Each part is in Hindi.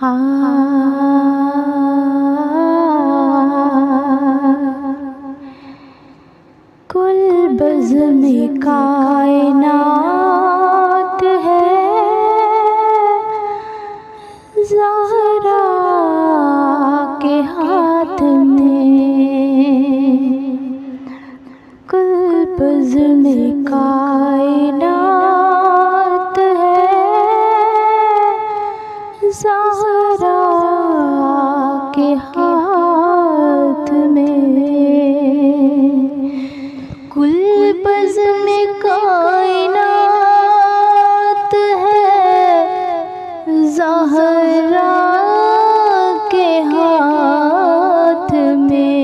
कुल बज़्म कायनात है ज़हरा के हाथ में। कुल बज़्म कायनात है ज़हरा के हाथ में। कुल बज़्म कायनात है ज़हरा के हाथ में।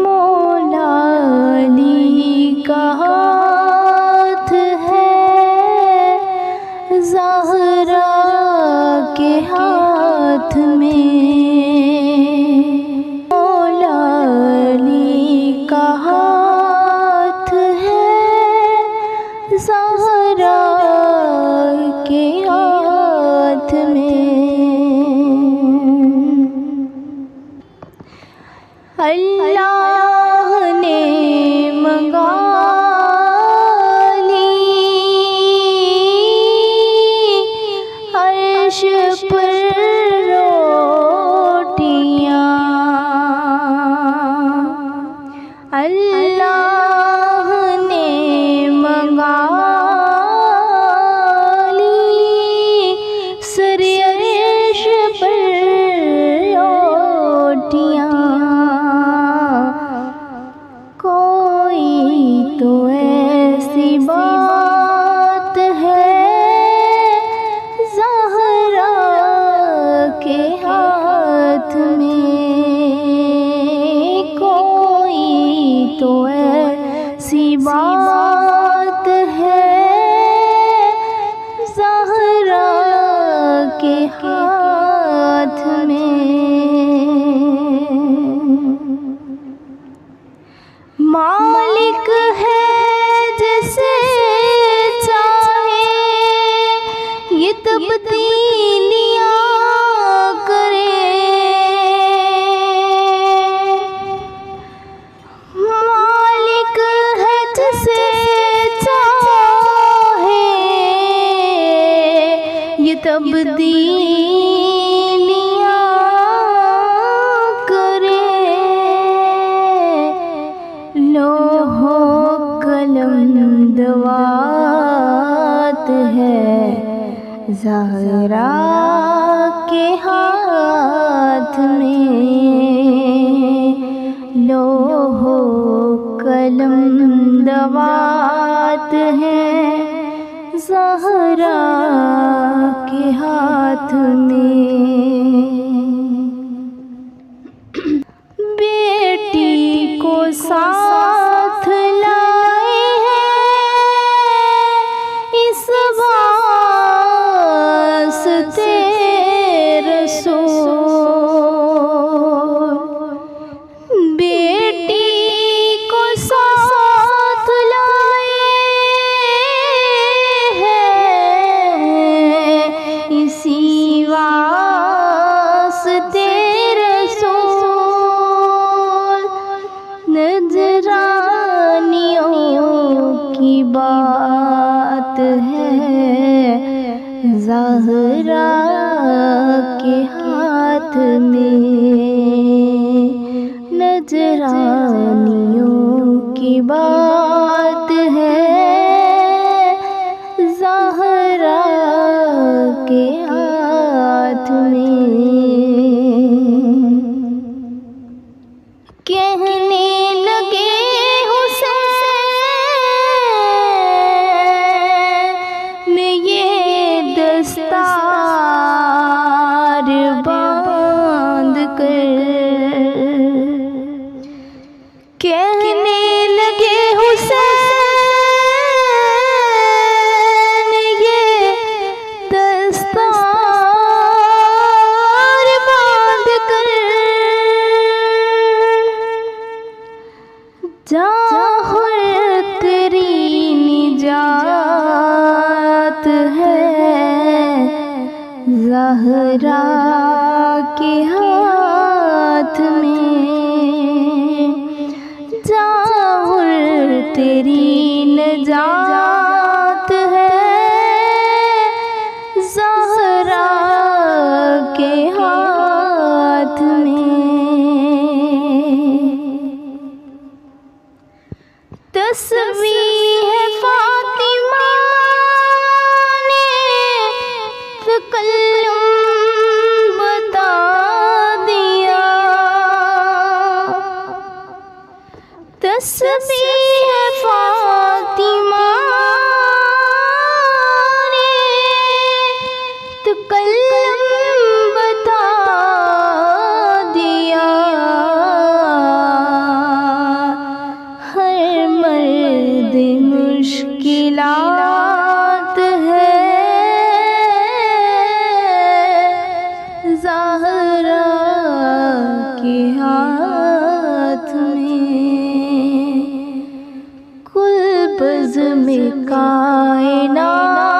मौला अली का हाथ है ज़हरा के हाथ में। मौला अली का हाथ है ज़हरा के हाथ में। अल्लाह ने मंगा ली अर्श पर रोटियां। अल्लाह ने मंगा ली सरे अर्श पर रोटियां। कोई तो ऐसी बात है ज़हरा के हाथ में। कोई तो ऐसी बात है ज़हरा के हाथ में। मालिक है जिसे चाहे ये तब्दीलियां करे। मालिक है जिसे चाहे ये तब्दीलियां करे। लोहो कलम दवात है ज़हरा के हाथ में। लोहो कलम दवात है ज़हरा के हाथ में। बेटी को साथ लाए हैं इस वास्ते रसूल। बेटी को साथ लाए हैं इसी वास्ते नजरानियों की बात है ज़हरा के हाथ में। नजरानियों की बात है ज़हरा के हाथ में। कहने लगे हुसैन ये दस्तार बांध कर। कहने लगे हुसैन ज़हरा के हाथ में ज़ाहुर तेरी नजात है, ज़हरा के हाथ में। तस्वीर है फातिमा ने तकल्लुम बता दिया, तस्वीर है फातिमा ने तकल्लुम बता दिया। हर मर्द मुश्किलात है, ज़हरा के हाथ में। कुल बज़्म कायनात